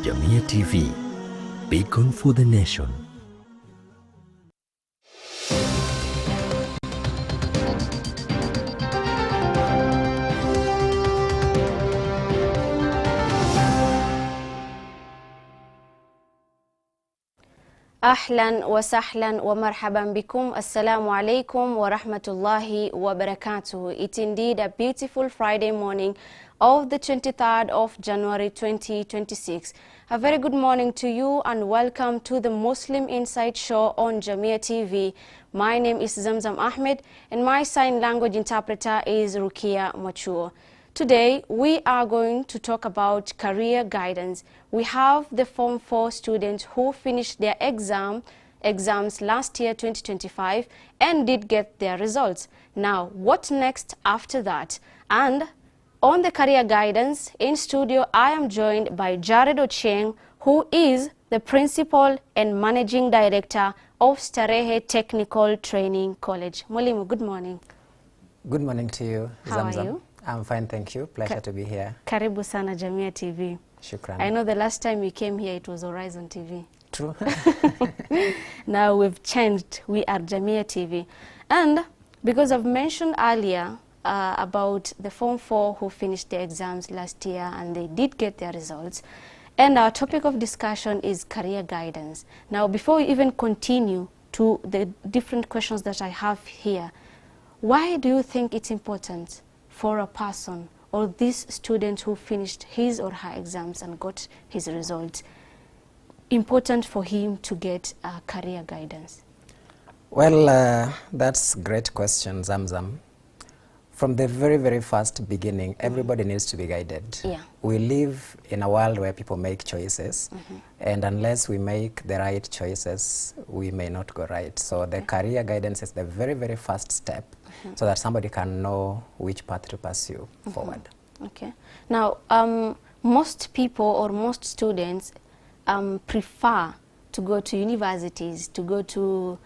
JamiaTV, Beacon for the Nation. أهلا وسهلا ومرحبا بكم. Assalamu alaikum wa rahmatullahi wa barakatuh. It's indeed a beautiful Friday morning of the 23rd of January 2026. A very good morning to you and welcome to the Muslim Insight Show on JamiaTV. My name is Zamzam Ahmed and my sign language interpreter is Rukia Machuo. Today, we are going to talk about career guidance. We have the Form 4 students who finished their exams last year, 2025, and did get their results. Now, what next after that? And on the career guidance, in studio, I am joined by Jared Ocheng, who is the Principal and Managing Director of Starehe Technical Training College. Mwalimu, good morning. Good morning to you, Zamzam. How are you? I'm fine, thank you. Pleasure to be here. Karibu sana JamiaTV. Shukran. I know the last time you came here, it was Horizon TV. True. Now we've changed. We are JamiaTV. And because I've mentioned earlier about the Form 4 who finished their exams last year and they did get their results, and our topic of discussion is career guidance. Now, before we even continue to the different questions that I have here, why do you think it's important for a person or this student who finished his or her exams and got his results, important for him to get career guidance? Well, that's a great question, Zamzam. From the very, very first beginning, everybody needs to be guided. Yeah. We live in a world where people make choices, and unless we make the right choices, we may not go right. So the career guidance is the very, very first step so that somebody can know which path to pursue forward. Okay. Now, most people or most students prefer to go to universities, to go to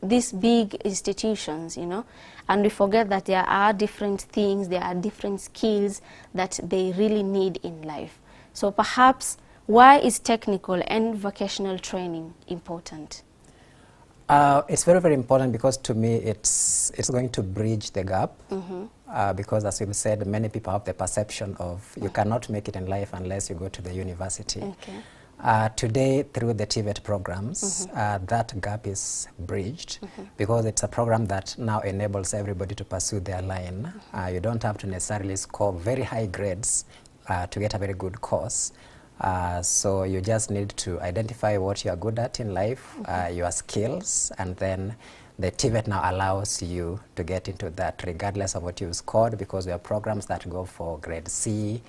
these big institutions, you know, and we forget that there are different things, there are different skills that they really need in life. So perhaps, why is technical and vocational training important? It's very, very important because to me it's going to bridge the gap because as we've said, many people have the perception of you cannot make it in life unless you go to the university. Okay. Today, through the TVET programs, that gap is bridged because it's a program that now enables everybody to pursue their line. You don't have to necessarily score very high grades to get a very good course. So you just need to identify what you are good at in life, your skills, and then the TVET now allows you to get into that regardless of what you scored, because we have programs that go for grade C,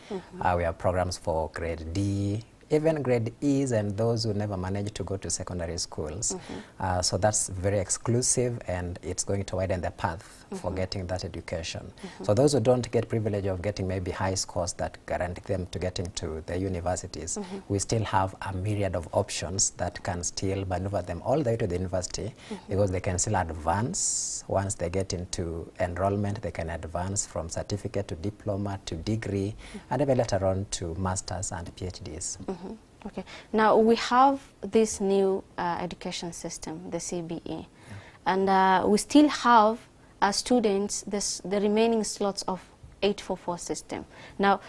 we have programs for grade D, even grade E's and those who never managed to go to secondary schools. So that's very exclusive and it's going to widen the path for getting that education. So those who don't get privilege of getting maybe high scores that guarantee them to get into the universities, we still have a myriad of options that can still maneuver them all the way to the university because they can still advance. Once they get into enrollment, they can advance from certificate to diploma to degree and even later on to masters and PhDs. Okay. Now we have this new education system, the CBE, and we still have students the remaining slots of 844 system. Now,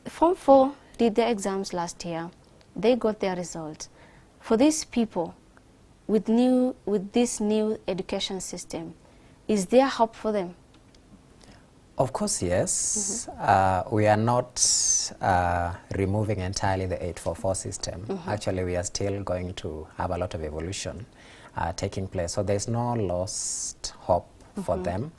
Form 4 did their exams last year. They got their results. For these people, with this new education system, is there hope for them? Of course, yes. We are not removing entirely the 844 system. Actually, we are still going to have a lot of evolution taking place. So there's no lost hope for them.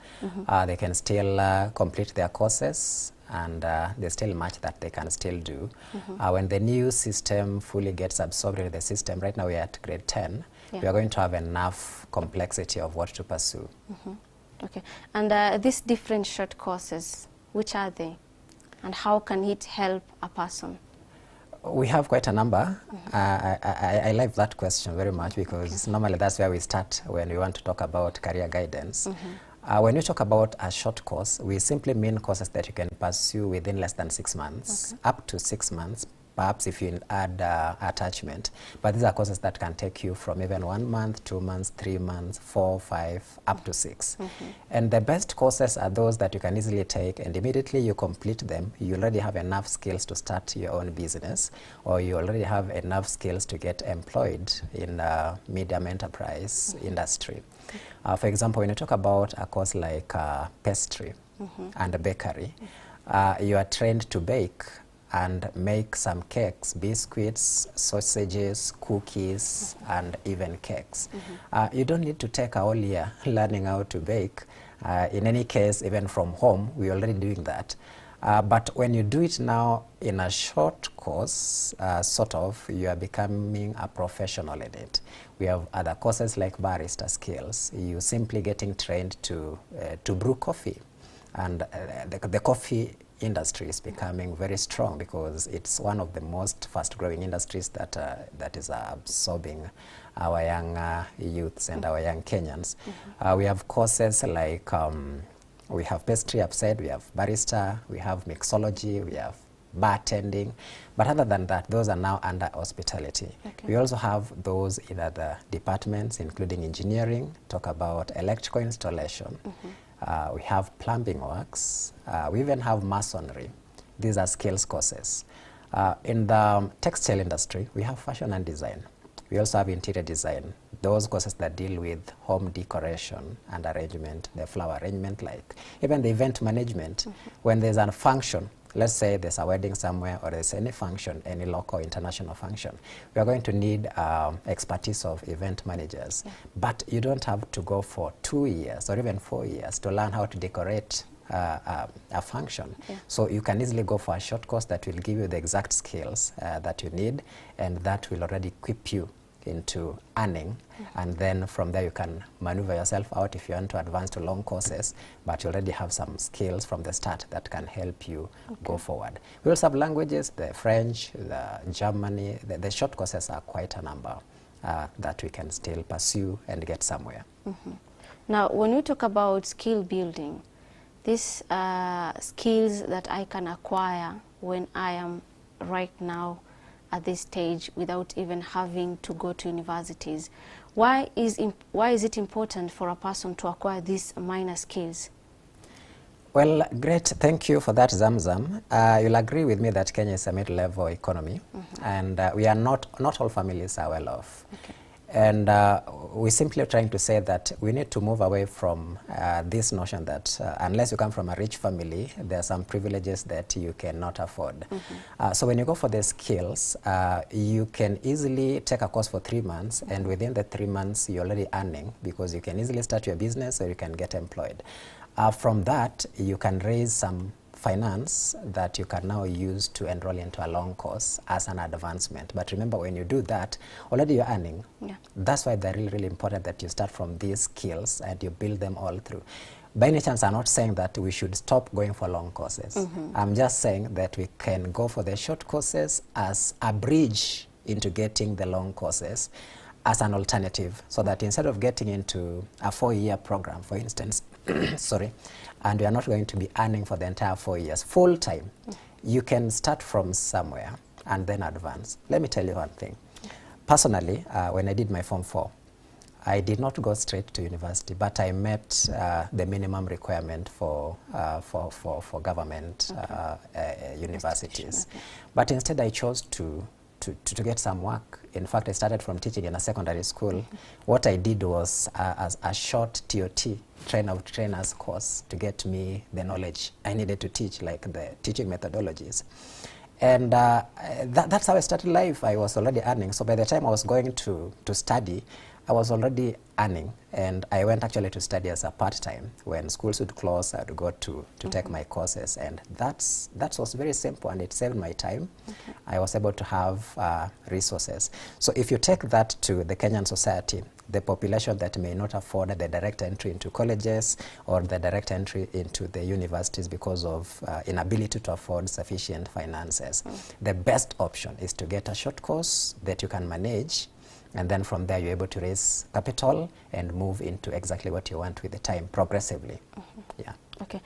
They can still complete their courses and there's still much that they can still do. When the new system fully gets absorbed into the system, right now we are at grade 10, we are going to have enough complexity of what to pursue. Okay, and these different short courses, which are they? And how can it help a person? We have quite a number. I like that question very much because normally that's where we start when we want to talk about career guidance. When you talk about a short course, we simply mean courses that you can pursue within less than 6 months, up to 6 months, perhaps if you add attachment. But these are courses that can take you from even 1 month, 2 months, 3 months, 4, 5, up to 6. And the best courses are those that you can easily take, and immediately you complete them, you already have enough skills to start your own business, or you already have enough skills to get employed in a medium enterprise industry. For example, when you talk about a course like pastry and bakery, you are trained to bake and make some cakes, biscuits, sausages, cookies, and even cakes. You don't need to take a whole year learning how to bake. In any case, even from home, we're already doing that. But when you do it now in a short course, you are becoming a professional in it. We have other courses like barista skills. You're simply getting trained to brew coffee. And the coffee industry is becoming very strong because it's one of the most fast-growing industries that is absorbing our young youths and our young Kenyans. We have courses like we have pastry, I've said, we have barista, we have mixology, we have bartending. But other than that, those are now under hospitality. We also have those in other departments, including engineering, talk about electrical installation. We have plumbing works. We even have masonry. These are skills courses. In the textile industry, we have fashion and design. We also have interior design, those courses that deal with home decoration and arrangement, the flower arrangement, like even the event management. When there's a function, let's say there's a wedding somewhere or there's any function, any local international function, we are going to need expertise of event managers. But you don't have to go for 2 years or even 4 years to learn how to decorate a function. So you can easily go for a short course that will give you the exact skills that you need, and that will already equip you into earning, and then from there you can maneuver yourself out if you want to advance to long courses, but you already have some skills from the start that can help you go forward. We also have languages, the French, the Germany, the short courses are quite a number that we can still pursue and get somewhere. Now, when we talk about skill building, these skills that I can acquire when I am right now at this stage without even having to go to universities, why is it important for a person to acquire these minor skills? Well, great. Thank you for that, Zamzam. You'll agree with me that Kenya is a mid-level economy, and we are not all families are well off. And we're simply trying to say that we need to move away from this notion that unless you come from a rich family, there are some privileges that you cannot afford. So when you go for the skills, you can easily take a course for 3 months, and within the 3 months, you're already earning because you can easily start your business or you can get employed. From that, you can raise some finance that you can now use to enroll into a long course as an advancement. But remember, when you do that, already you're earning. That's why they're really, really important that you start from these skills and you build them all through. By any chance, I'm not saying that we should stop going for long courses. I'm just saying that we can go for the short courses as a bridge into getting the long courses as an alternative, so that instead of getting into a 4-year program, for instance, sorry, and you are not going to be earning for the entire 4 years full time, you can start from somewhere and then advance. Let me tell you one thing. Personally, when I did my Form 4, I did not go straight to university, but I met the minimum requirement for government universities. But instead, I chose to get some work. In fact, I started from teaching in a secondary school. What I did was a short TOT, train of trainers course, to get me the knowledge I needed to teach, like the teaching methodologies. And that's how I started life. I was already earning. So by the time I was going to study, I was already earning, and I went actually to study as a part-time. When schools would close, I would go to take my courses, and that was very simple, and it saved my time. I was able to have resources. So if you take that to the Kenyan society, the population that may not afford the direct entry into colleges or the direct entry into the universities because of inability to afford sufficient finances, the best option is to get a short course that you can manage And then from there, you're able to raise capital and move into exactly what you want with the time, progressively. Yeah. Okay.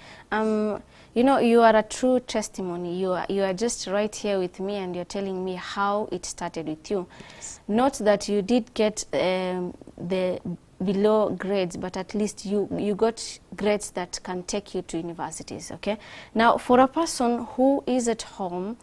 You know, you are a true testimony. You are just right here with me, and you're telling me how it started with you. Yes. Not that you did get the below grades, but at least you got grades that can take you to universities. Okay. Now, for a person who is at home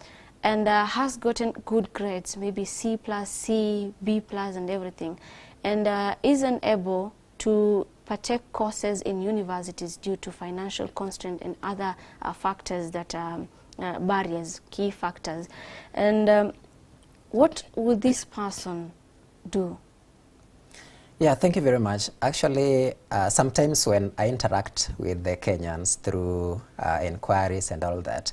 and has gotten good grades, maybe C+, C, B+, and everything, and isn't able to partake courses in universities due to financial constraint and other factors that are barriers, key factors. And what would this person do? Yeah, thank you very much. Actually, sometimes when I interact with the Kenyans through inquiries and all that,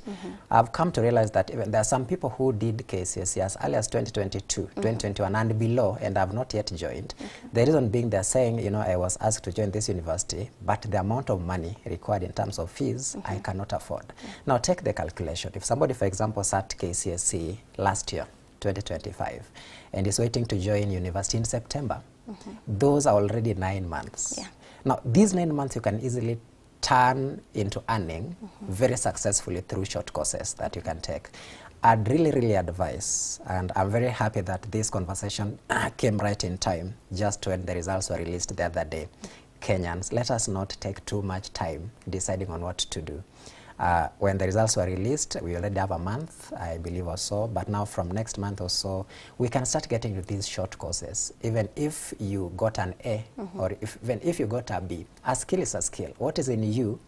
I've come to realize that even there are some people who did KCSE as early as 2022, 2021 and below, and have not yet joined. The reason being they're saying, you know, I was asked to join this university, but the amount of money required in terms of fees, I cannot afford. Now take the calculation. If somebody, for example, sat KCSE last year, 2025, and is waiting to join university in September, those are already 9 months. Yeah. Now, these 9 months you can easily turn into earning very successfully through short courses that you can take. I'd really advise, and I'm very happy that this conversation came right in time, just when the results were released the other day. Kenyans, let us not take too much time deciding on what to do. When the results were released, we already have a month, I believe, or so, but now from next month or so, we can start getting to these short courses. Even if you got an A, or even if you got a B, a skill is a skill. What is in you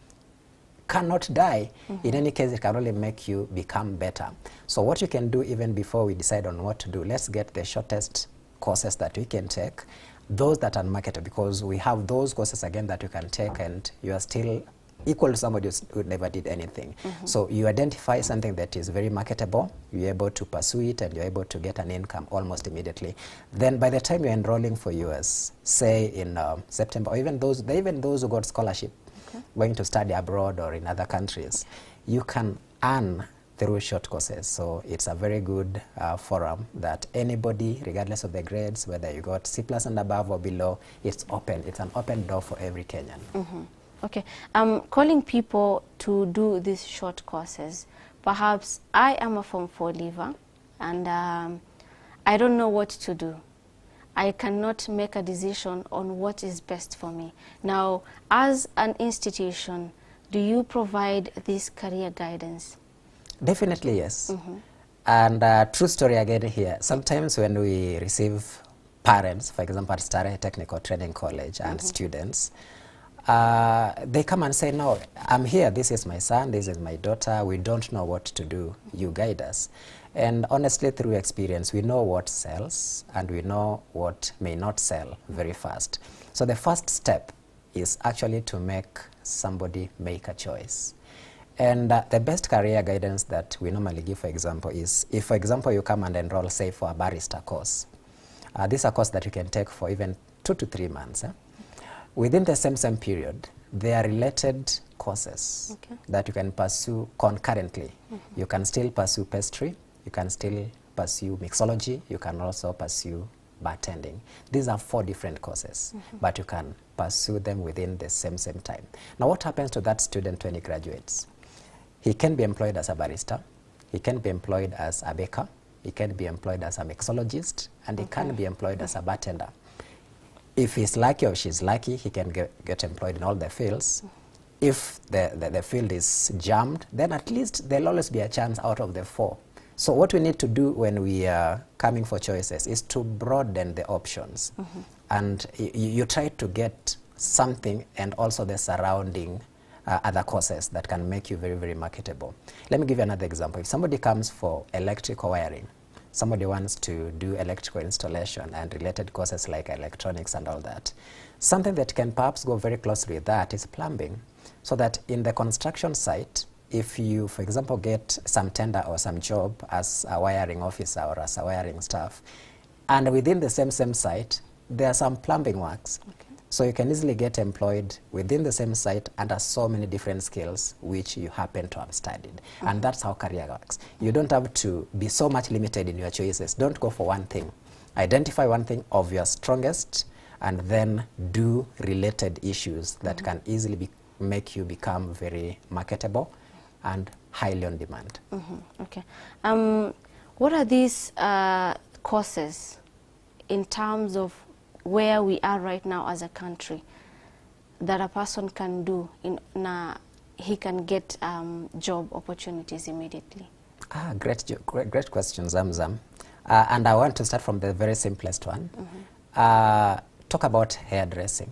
cannot die. In any case, it can only make you become better. So what you can do even before we decide on what to do, let's get the shortest courses that we can take, those that are marketed, because we have those courses again that you can take and you are still equal to somebody who never did anything. So you identify something that is very marketable, you're able to pursue it, and you're able to get an income almost immediately. Then by the time you're enrolling for US, say in September, or even those who got scholarship, going to study abroad or in other countries, you can earn through short courses. So it's a very good forum that anybody, regardless of the grades, whether you got C+ and above or below, it's open. It's an open door for every Kenyan. Okay, I'm calling people to do these short courses. Perhaps I am a Form 4 leaver, and I don't know what to do. I cannot make a decision on what is best for me. Now, as an institution, do you provide this career guidance? Definitely, yes. And true story again here. Sometimes when we receive parents, for example, at Starehe Technical Training College and students, they come and say, no, I'm here, this is my son, this is my daughter, we don't know what to do, you guide us. And honestly, through experience, we know what sells and we know what may not sell very fast. So the first step is actually to make somebody make a choice. And the best career guidance that we normally give, for example, is if, for example, you come and enroll, say, for a barrister course. This is a course that you can take for even 2 to 3 months. Within the same period, there are related courses that you can pursue concurrently. You can still pursue pastry, you can still pursue mixology, you can also pursue bartending. These are 4 different courses, but you can pursue them within the same time. Now, what happens to that student when he graduates? He can be employed as a barrister, he can be employed as a baker, he can be employed as a mixologist, and he can be employed as a bartender. If he's lucky or she's lucky, he can get employed in all the fields. If the field is jammed, then at least there'll always be a chance out of the 4. So what we need to do when we are coming for choices is to broaden the options. And you try to get something and also the surrounding other courses that can make you very marketable. Let me give you another example. If somebody comes for electrical wiring, somebody wants to do electrical installation and related courses like electronics and all that, something that can perhaps go very closely with that is plumbing. So that in the construction site, if you, for example, get some tender or some job as a wiring officer or as a wiring staff, and within the same site, there are some plumbing works. So you can easily get employed within the same site under so many different skills which you happen to have studied. And that's how career works. You don't have to be so much limited in your choices. Don't go for one thing. identify one thing of your strongest and then do related issues that can easily make you become very marketable and highly on demand. Okay. What are these courses in terms of where we are right now as a country that a person can do he can get job opportunities immediately? Great question, Zamzam. And I want to start from the very simplest one. Talk about hairdressing,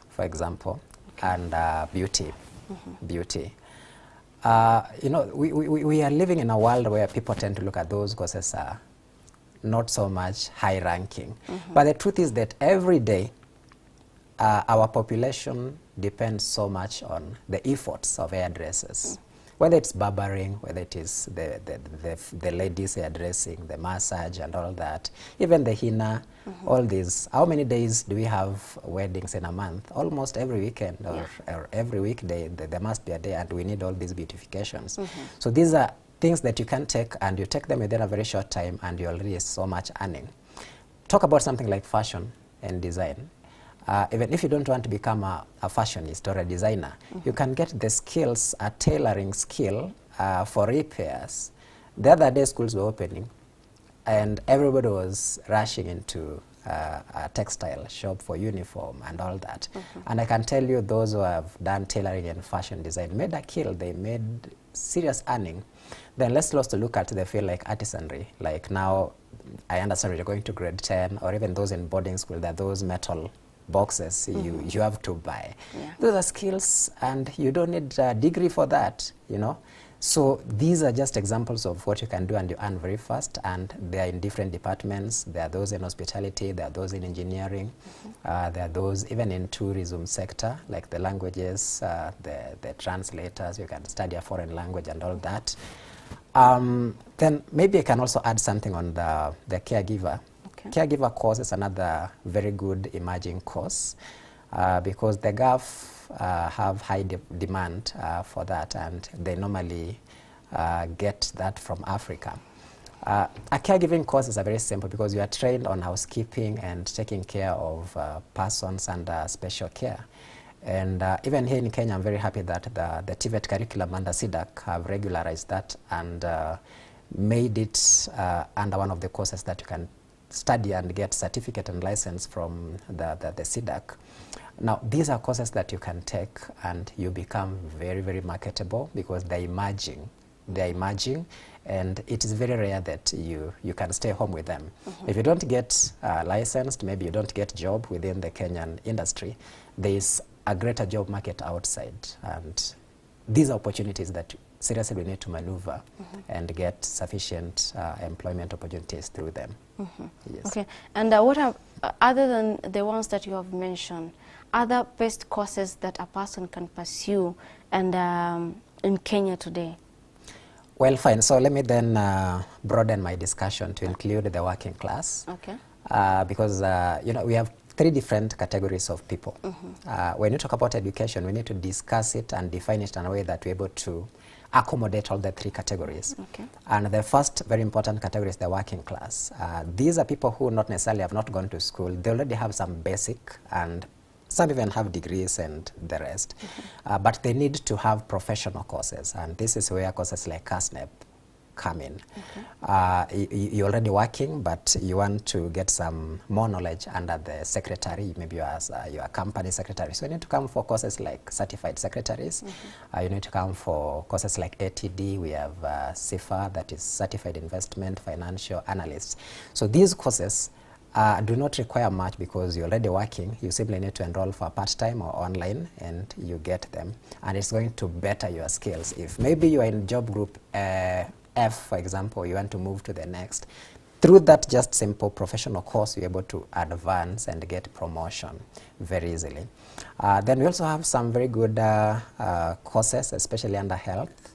for example, and beauty. Beauty. You know, we are living in a world where people tend to look at those courses are not so much high ranking. But the truth is that every day our population depends so much on the efforts of hairdressers. Whether it's barbering, whether it is the ladies hairdressing, the massage and all that, even the henna, all these. How many days do we have weddings in a month? Almost every weekend or every weekday, there must be a day, and we need all these beautifications. So these are things that you can take, and you take them within a very short time, and you already so much earning. Talk about something like fashion and design. Even if you don't want to become a fashionist or a designer, you can get the skills, a tailoring skill for repairs. The other day schools were opening and everybody was rushing into a textile shop for uniform and all that. And I can tell you those who have done tailoring and fashion design made a kill, they made serious earning. Then let's also look at the field like artisanry. Like now, I understand you're going to grade 10 or even those in boarding school, that those metal boxes you have to buy. Those are skills and you don't need a degree for that, you know. So these are just examples of what you can do, and you earn very fast, and they are in different departments. There are those in hospitality, there are those in engineering, there are those even in tourism sector, like the languages, the translators. You can study a foreign language and all that. Then maybe I can also add something on the caregiver. Caregiver course is another very good emerging course because the GAF have high demand for that, and they normally get that from Africa. A caregiving course is very simple because you are trained on housekeeping and taking care of persons under special care. And even here in Kenya, I'm very happy that the TVET curriculum under SIDAC have regularized that and made it under one of the courses that you can study and get certificate and license from the SIDAC. Now, these are courses that you can take and you become very, very marketable because they're emerging. They're emerging, and it is very rare that you can stay home with them. If you don't get licensed, maybe you don't get job within the Kenyan industry, there's a greater job market outside. And these are opportunities that seriously we need to maneuver and get sufficient employment opportunities through them. Yes. Okay, and what are, other than the ones that you have mentioned, other best courses that a person can pursue and in Kenya today? Well, fine. So let me then broaden my discussion to include the working class. Okay. Because you know, we have three different categories of people. When you talk about education, we need to discuss it and define it in a way that we're able to accommodate all the three categories. Okay. And the first very important category is the working class. These are people who not necessarily have not gone to school. They already have some basic, and some even have degrees and the rest. But they need to have professional courses, and this is where courses like CASNEP come in. You're already working, but you want to get some more knowledge under the secretary. Maybe you are a company secretary. So you need to come for courses like certified secretaries. You need to come for courses like ATD. We have CIFA, that is Certified Investment Financial Analysts. So these courses do not require much because you're already working. You simply need to enroll for part-time or online, and you get them. And it's going to better your skills. If maybe you are in job group F, for example, you want to move to the next, through that just simple professional course, you're able to advance and get promotion very easily. Then we also have some very good courses, especially under health.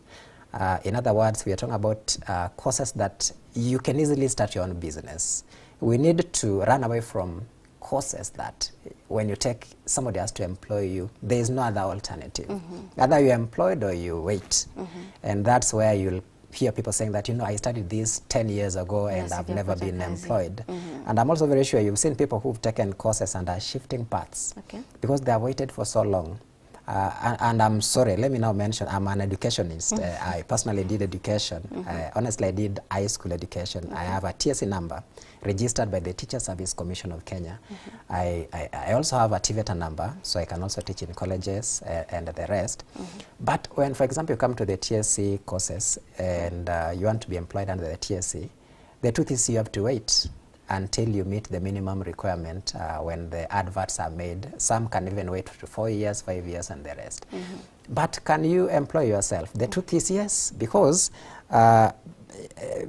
In other words, we are talking about courses that you can easily start your own business. We need to run away from courses that when you take, somebody has to employ you, there is no other alternative. Either you're employed or you wait. And that's where you'll hear people saying that, you know, I studied this 10 years ago and I've never been employed. Mm-hmm. And I'm also very sure you've seen people who've taken courses and are shifting paths because they have waited for so long. And I'm sorry, let me now mention, I'm an educationist. I personally did education. Honestly, I did high school education. I have a TSC number registered by the Teacher Service Commission of Kenya. I also have a TVETA number, so I can also teach in colleges and the rest. But when, for example, you come to the TSC courses and you want to be employed under the TSC, the truth is you have to wait until you meet the minimum requirement when the adverts are made. Some can even wait for 4 years, 5 years, and the rest. But can you employ yourself? The truth is yes, because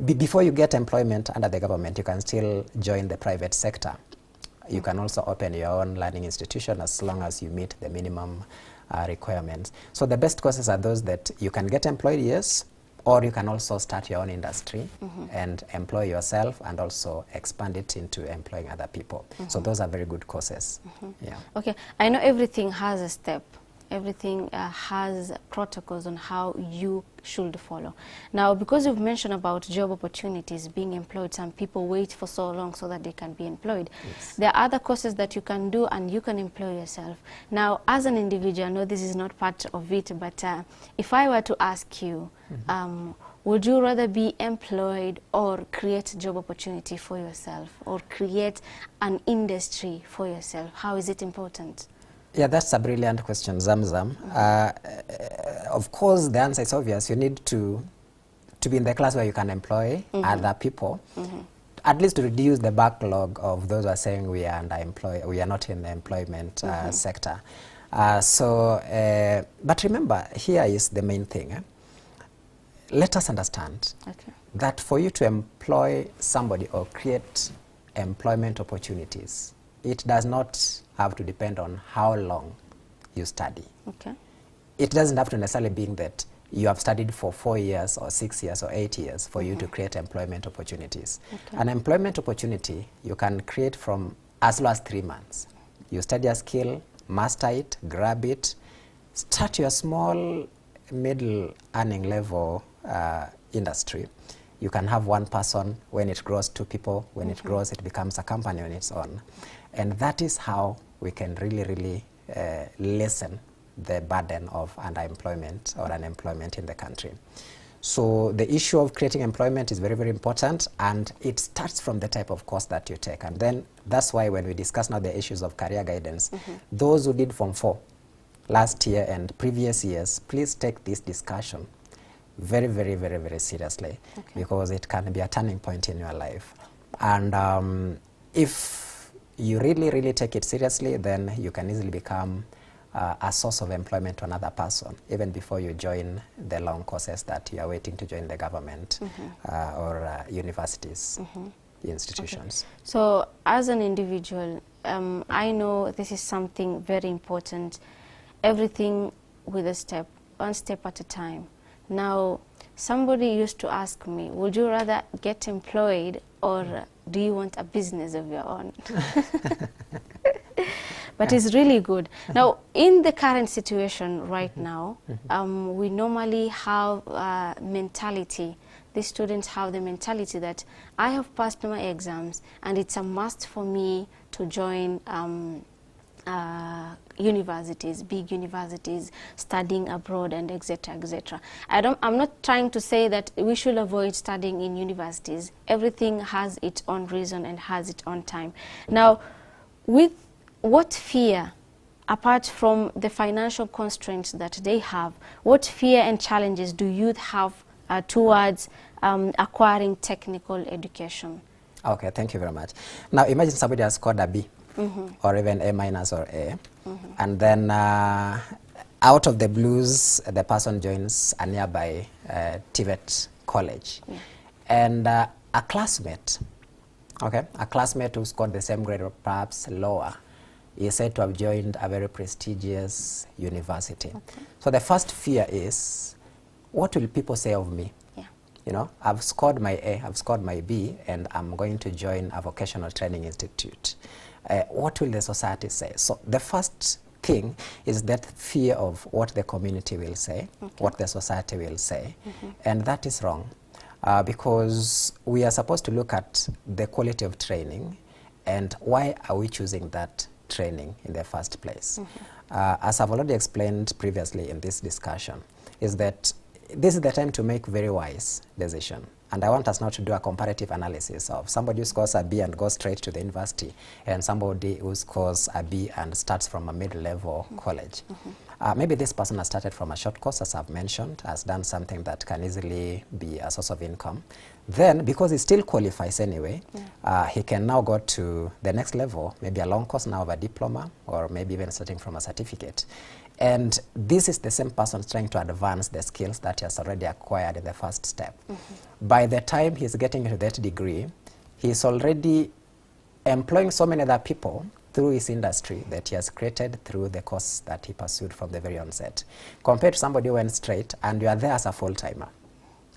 before you get employment under the government, you can still join the private sector. You can also open your own learning institution as long as you meet the minimum requirements. So the best courses are those that you can get employed, yes, or you can also start your own industry and employ yourself and also expand it into employing other people. So those are very good courses. Yeah. Okay, I know everything has a step. Everything has protocols on how you should follow. Now, because you've mentioned about job opportunities, being employed, some people wait for so long so that they can be employed. There are other courses that you can do and you can employ yourself. Now, as an individual, I know this is not part of it, but if I were to ask you, would you rather be employed or create job opportunity for yourself or create an industry for yourself? How is it important? Yeah, that's a brilliant question, Zamzam. Of course, the answer is obvious. You need to be in the class where you can employ other people, at least to reduce the backlog of those who are saying we are underemployed, we are not in the employment sector. But remember, here is the main thing. Let us understand that for you to employ somebody or create employment opportunities, it does not have to depend on how long you study. It doesn't have to necessarily be that you have studied for 4 years or 6 years or 8 years for you to create employment opportunities. An employment opportunity you can create from as low as 3 months. You study a skill, master it, grab it, start your small, middle earning level industry. You can have one person. When it grows, 2 people. When it grows, it becomes a company on its own. And that is how we can really lessen the burden of underemployment or unemployment in the country. So the issue of creating employment is very, very important, and it starts from the type of course that you take. And then that's why when we discuss now the issues of career guidance, those who did Form 4 last year and previous years, please take this discussion very, very, very, very seriously, because it can be a turning point in your life. And if you really take it seriously, then you can easily become a source of employment to another person, even before you join the long courses that you are waiting to join the government or universities, institutions. So as an individual, I know this is something very important. Everything with a step, one step at a time. Now, somebody used to ask me, would you rather get employed or do you want a business of your own? But it's really good. Now, in the current situation right now, we normally have mentality. The students have the mentality that I have passed my exams and it's a must for me to join universities, big universities, studying abroad, and etc., etc. I'm not trying to say that we should avoid studying in universities. Everything has its own reason and has its own time. Now, with what fear, apart from the financial constraints that they have, what fear and challenges do youth have towards acquiring technical education? Okay, thank you very much. Now, imagine somebody has scored a B. Or even A- or A, and then out of the blues, the person joins a nearby TVET college, and a classmate, a classmate who scored the same grade or perhaps lower, is said to have joined a very prestigious university. So the first fear is, what will people say of me? You know, I've scored my A, I've scored my B, and I'm going to join a vocational training institute. What will the society say? So the first thing is that fear of what the community will say, what the society will say, and that is wrong. Because we are supposed to look at the quality of training and why are we choosing that training in the first place. As I've already explained previously in this discussion, is that this is the time to make very wise decision. And I want us now to do a comparative analysis of somebody who scores a B and goes straight to the university, and somebody who scores a B and starts from a mid-level college. Maybe this person has started from a short course, as I've mentioned, has done something that can easily be a source of income. Then, because he still qualifies anyway, he can now go to the next level, maybe a long course now of a diploma, or maybe even starting from a certificate. And this is the same person trying to advance the skills that he has already acquired in the first step. By the time he's getting into that degree, he's already employing so many other people through his industry that he has created through the course that he pursued from the very onset. Compared to somebody who went straight and you are there as a full-timer,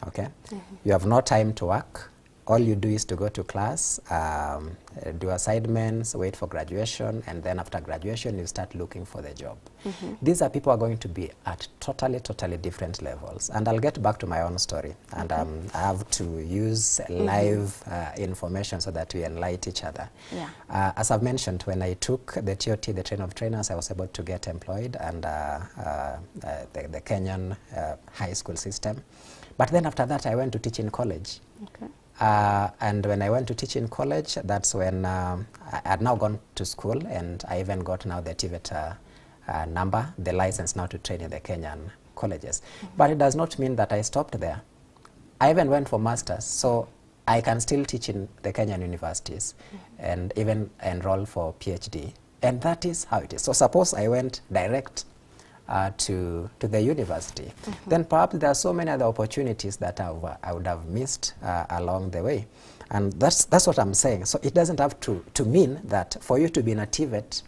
okay? You have no time to work. All you do is to go to class, do assignments, wait for graduation, and then after graduation, you start looking for the job. These are people who are going to be at totally different levels. And I'll get back to my own story. And I have to use live information so that we enlighten each other. As I've mentioned, when I took the TOT, the Train of Trainers, I was able to get employed under the Kenyan high school system. But then after that, I went to teach in college. And when I went to teach in college, that's when I had now gone to school, and I even got now the TVET number, the license now to train in the Kenyan colleges. But it does not mean that I stopped there. I even went for masters, so I can still teach in the Kenyan universities and even enroll for PhD. And that is how it is. So suppose I went direct to the university, then perhaps there are so many other opportunities that I would have missed along the way. And that's what I'm saying. So it doesn't have to mean that for you to be in a TVET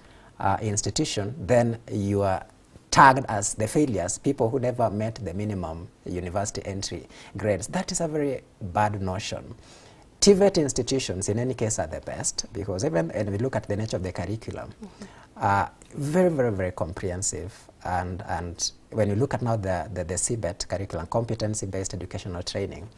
institution, then you are tagged as the failures, people who never met the minimum university entry grades. That is a very bad notion. TVET institutions, in any case, are the best, because even when we look at the nature of the curriculum, very comprehensive. And when you look at now the CBET curriculum, competency-based educational training,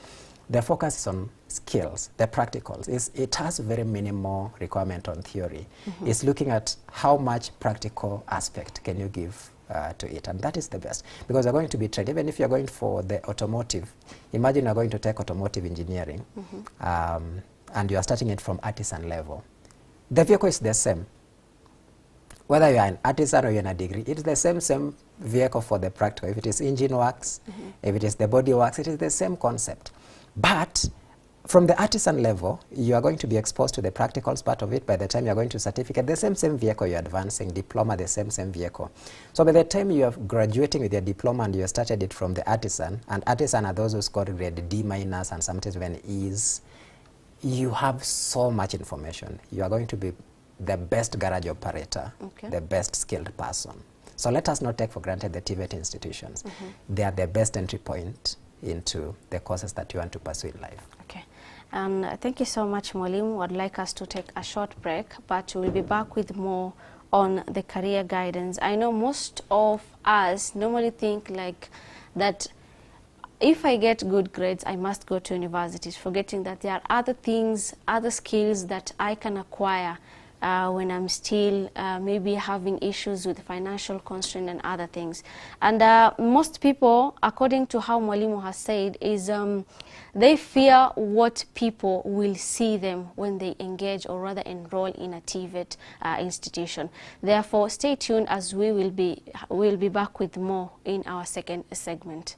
the focus is on skills, the practicals. It has very minimal requirement on theory. It's looking at how much practical aspect can you give to it, and that is the best, because you're going to be trained. Even if you're going for the automotive, imagine you're going to take automotive engineering, and you are starting it from artisan level. The vehicle is the same. Whether you are an artisan or you're in a degree, it's the same vehicle for the practical. If it is engine works, if it is the body works, it is the same concept. But from the artisan level, you are going to be exposed to the practicals part of it. By the time you're going to certificate, the same vehicle you're advancing, diploma, the same vehicle. So by the time you are graduating with your diploma and you started it from the artisan, and artisan are those who scored grade D- and sometimes even E's, you have so much information. You are going to be the best garage operator, the best skilled person. So let us not take for granted the TVET institutions. They are the best entry point into the courses that you want to pursue in life. Okay. Thank you so much, Mwalimu. I'd like us to take a short break, but we'll be back with more on the career guidance. I know most of us normally think like that if I get good grades, I must go to universities, forgetting that there are other things, other skills that I can acquire when I'm still maybe having issues with financial constraint and other things. And most people, according to how Mwalimu has said, is they fear what people will see them when they engage or rather enroll in a TVET institution. Therefore, stay tuned as we'll be back with more in our second segment.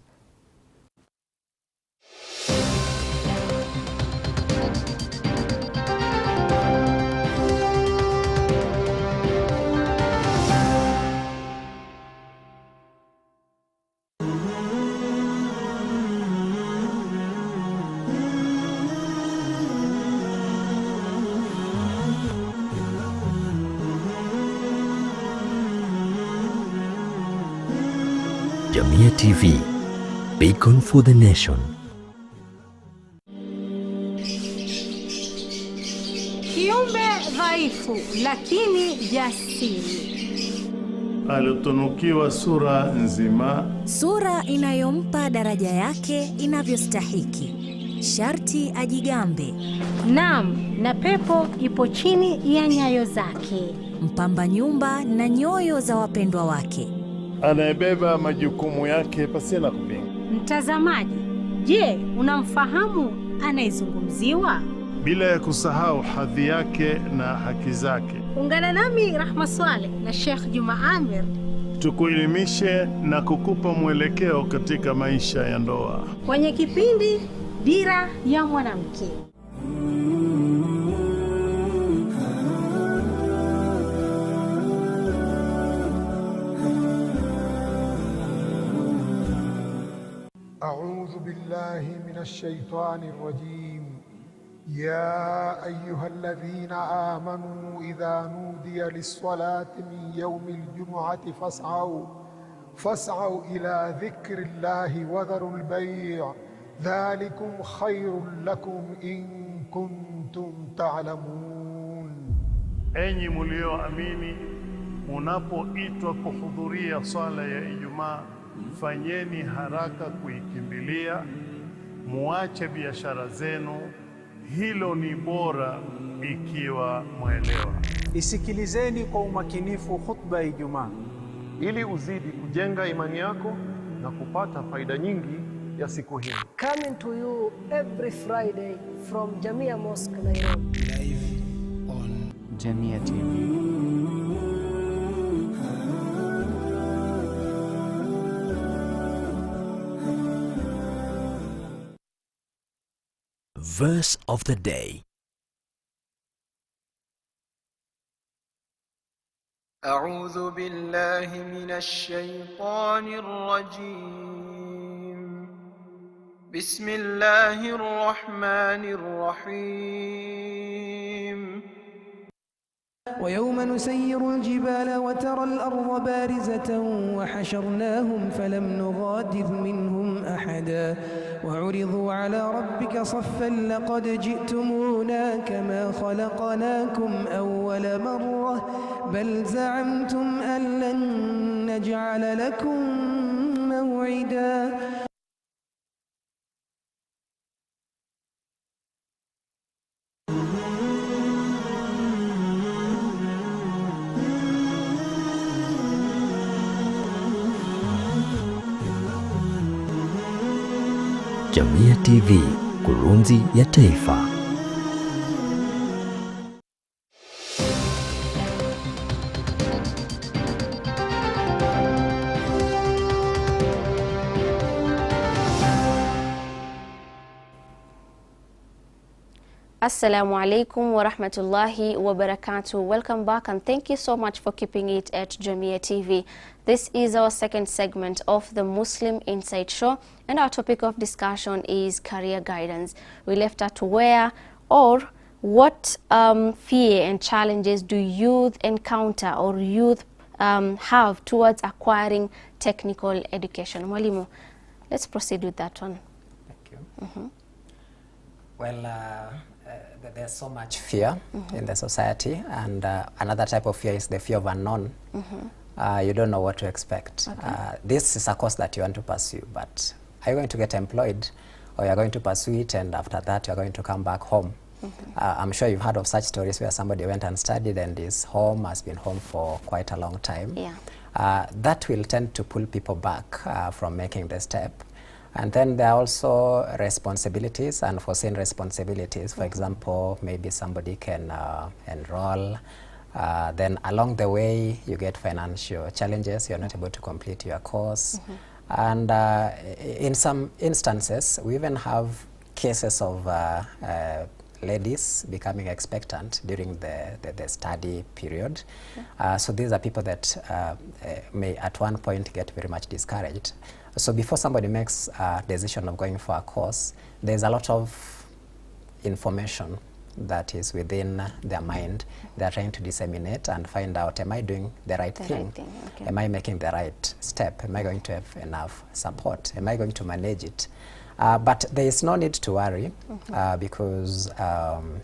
JamiaTV, beacon for the nation. Kiumbe dhaifu lakini jasiri. alitunukiwa sura nzima, sura inayompa daraja yake inavyostahiki. Sharti ajigambe. Naam, na pepo ipo chini ya nyayo zake. Mpamba nyumba na nyoyo za wapendwa wake. anayebeba majukumu yake pasina kupinga. Mtazamaji, je, unamfahamu anayezungumziwa? Bila ya kusahau hadhi yake na haki zake. Ungana nami Rahma Swaleh na Sheikh Juma Amir tukuelimishe na kukupa mwelekeo katika maisha ya ndoa kwenye kipindi Dira ya Mwanamke. أعوذ بالله من الشيطان الرجيم. يا أيها الذين آمنوا إذا نودي للصلاة من يوم الجمعة فاسعوا إلى ذكر الله وذروا البيع ذلكم خير لكم إن كنتم تعلمون. Enyi mlioamini, munapoitwa kuhudhuria swala ya Ijumaa, fanyeni haraka kuikimbilia, muache biashara zenu, hilo ni bora ikiwa mwelewa. Isikilizeni kwa umakinifu khutba ya Ijumaa ili uzidi kujenga imani yako na kupata faida nyingi ya siku hii. Coming to you every Friday from Jamia Mosque, Nairobi. Live on JamiaTV. Verse of the day. أعوذ بالله من الشيطان الرجيم. بسم الله الرحمن الرحيم. ويوم نسير الجبال وترى الأرض بارزة وحشرناهم فلم نغادر منهم أحدا وعرضوا على ربك صفا لقد جئتمونا كما خلقناكم أول مرة بل زعمتم أن لن نجعل لكم موعدا. JamiaTV, kurunzi ya taifa. Assalamu alaikum wa rahmatullahi wa barakatuh. Welcome back and thank you so much for keeping it at JamiaTV. This is our second segment of the Muslim Insight Show and our topic of discussion is career guidance. We left at where or what fear and challenges do youth encounter or youth have towards acquiring technical education. Mwalimu, let's proceed with that one. Thank you. Well, there's so much fear in the society, and another type of fear is the fear of unknown. You don't know what to expect. Okay. This is a course that you want to pursue, but are you going to get employed, or you're going to pursue it and after that you're going to come back home? I'm sure you've heard of such stories where somebody went and studied and is home, has been home for quite a long time. Yeah. That will tend to pull people back from making the step. And then there are also responsibilities, unforeseen responsibilities. For example, maybe somebody can enroll. Then along the way, you get financial challenges. You're not able to complete your course. And in some instances, we even have cases of ladies becoming expectant during the study period. So these are people that may at one point get very much discouraged. So before somebody makes a decision of going for a course, there's a lot of information that is within their mind. They're trying to disseminate and find out, am I doing the right thing? Okay. Am I making the right step? Am I going to have enough support? Am I going to manage it? But there is no need to worry because,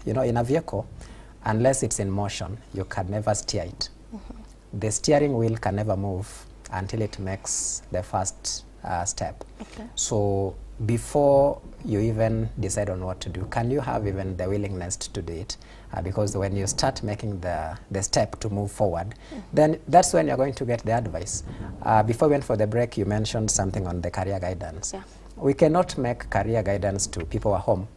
you know, in a vehicle, unless it's in motion, you can never steer it. the steering wheel can never move until it makes the first step. Okay. So before you even decide on what to do, can you have even the willingness to do it? Because when you start making the step to move forward, then that's when you're going to get the advice. Before we went for the break, you mentioned something on the career guidance. Yeah. We cannot make career guidance to people at home.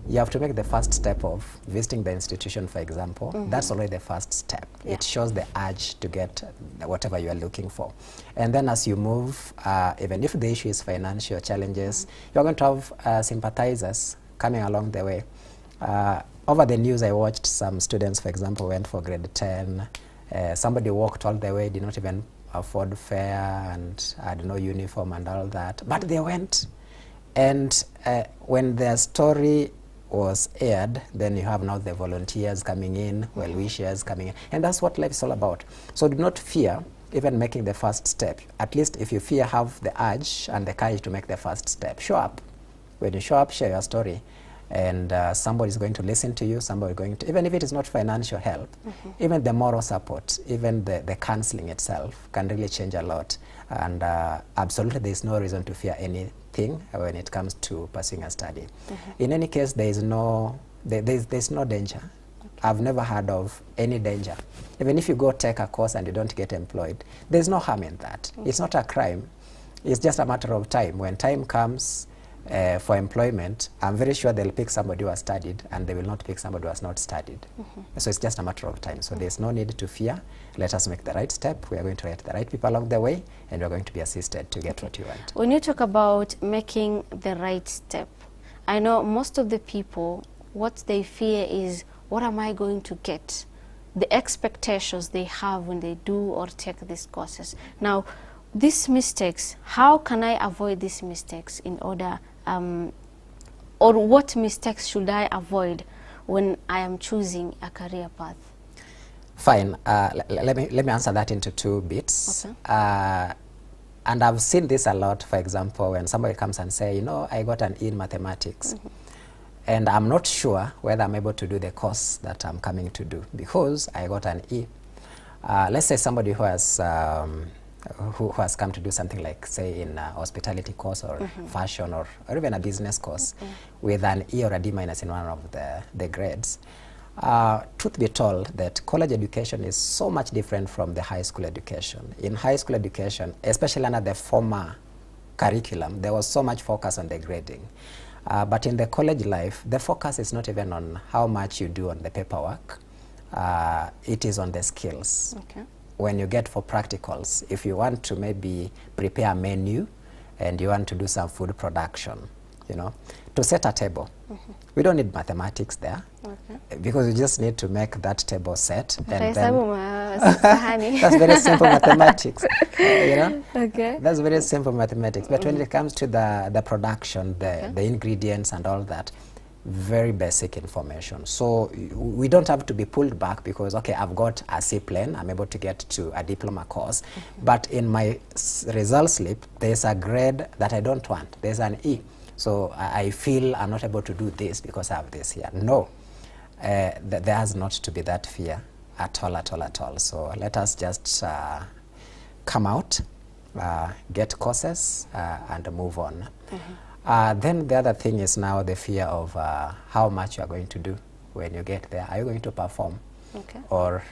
You have to make the first step of visiting the institution, for example. That's already the first step. Yeah. It shows the urge to get whatever you are looking for. And then as you move, even if the issue is financial challenges, you're going to have sympathizers coming along the way. Over the news, I watched some students, for example, went for grade 10. Somebody walked all the way, did not even afford fare and had no uniform and all that. But they went. And when their story was aired, then you have now the volunteers coming in, well-wishers coming in. And that's what life is all about. So do not fear even making the first step. At least if you fear, have the urge and the courage to make the first step. Show up. When you show up, share your story. And somebody is going to listen to you, somebody is going to, even if it is not financial help, even the moral support, even the counseling itself can really change a lot. And absolutely there is no reason to fear anything when it comes to pursuing a study. In any case, there is no, there's no danger. I've never heard of any danger. Even if you go take a course and you don't get employed, there's no harm in that. It's not a crime. It's just a matter of time. When time comes, for employment, I'm very sure they'll pick somebody who has studied and they will not pick somebody who has not studied. So it's just a matter of time. So there's no need to fear. Let us make the right step. We are going to get the right people along the way and we're going to be assisted to get what you want. When you talk about making the right step, I know most of the people, what they fear is, what am I going to get? The expectations they have when they do or take these courses. Now, these mistakes, how can I avoid these mistakes in order, or what mistakes should I avoid when I am choosing a career path? Fine. Let me answer that into two bits. Okay. And I've seen this a lot, for example, when somebody comes and say, you know, I got an E in mathematics. And I'm not sure whether I'm able to do the course that I'm coming to do because I got an E. Let's say somebody who has come to do something like, say, in a hospitality course or fashion or even a business course with an E or a D minus in one of the grades. Truth be told, that college education is so much different from the high school education. In high school education, especially under the former curriculum, there was so much focus on the grading. But in the college life, the focus is not even on how much you do on the paperwork. It is on the skills. Okay. When you get for practicals, if you want to maybe prepare a menu and you want to do some food production, you know, to set a table, we don't need mathematics there because you just need to make that table set. And then that's very simple mathematics, you know? Okay. That's very simple mathematics. But when it comes to the production, the ingredients and all that, very basic information. So we don't have to be pulled back because, okay, I've got a C plane, I'm able to get to a diploma course, but in my result slip, there's a grade that I don't want. There's an E. So I feel I'm not able to do this because I have this here. No, there has not to be that fear at all. So let us just come out, get courses, and move on. Then the other thing is now the fear of how much you are going to do when you get there. Are you going to perform? Okay. Or